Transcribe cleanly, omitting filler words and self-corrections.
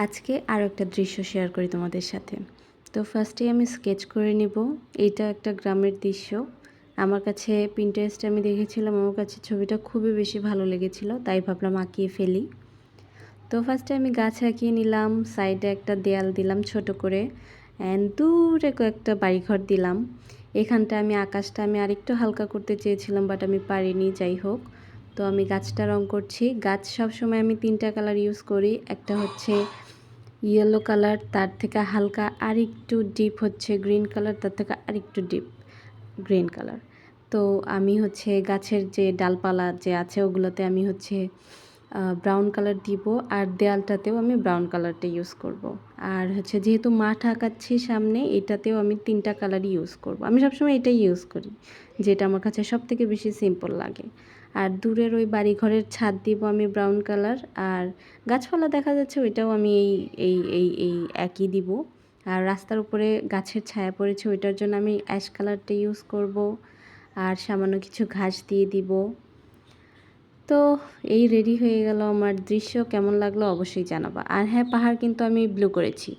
আজকে আরও একটা দৃশ্য শেয়ার করি তোমাদের সাথে। তো ফার্স্টেই আমি স্কেচ করে নিব। এইটা একটা গ্রামের দৃশ্য। আমার কাছে পিন্টারেস্টে আমি দেখেছিলাম, আমার কাছে ছবিটা খুবই বেশি ভালো লেগেছিল, তাই ভাবলাম আঁকিয়ে ফেলি। তো ফার্স্টে আমি গাছ আঁকিয়ে নিলাম, সাইডে একটা দেয়াল দিলাম ছোট করে, অ্যান্ড দূরে কয়েকটা বাড়িঘর দিলাম। এখানটা আমি আকাশটা আমি আরেকটু হালকা করতে চেয়েছিলাম, বাট আমি পারিনি। যাই হোক, তো আমি গাছটা রং করছি। গাছ সবসময় আমি 3টা কালার ইউজ করি। একটা হচ্ছে ইয়েলো কালার, তার থেকে হালকা আরেকটু ডিপ হচ্ছে গ্রিন কালার, তার থেকে আরেকটু ডিপ গ্রিন কালার। তো আমি হচ্ছে গাছের যে ডালপালা যে আছে ওগুলোতে আমি হচ্ছে ব্রাউন কালার দিব, আর দেয়ালটাতেও আমি ব্রাউন কালারটা ইউজ করব। আর হচ্ছে যেহেতু মাঠ আঁকাচ্ছি সামনে, এটাতেও আমি 3টা কালারই ইউজ করব। আমি সবসময় এটাই ইউজ করি, যেটা আমার কাছে সবথেকে বেশি সিম্পল লাগে। আর দূরের ওই বাড়িঘরের ছাদ দিব আমি ব্রাউন কালার, আর গাছপালা দেখা যাচ্ছে ওইটাও আমি এই একই দিব। আর রাস্তার উপরে গাছের ছায়া পড়েছে, ওইটার জন্য আমি অ্যাশ কালারটা ইউজ করব, আর সামান্য কিছু ঘাস দিয়ে দিব। তো এই রেডি হয়ে গেল আমার দৃশ্য। কেমন লাগলো অবশ্যই জানাবা। আর হ্যাঁ, পাহাড় কিন্তু আমি ব্লু করেছি।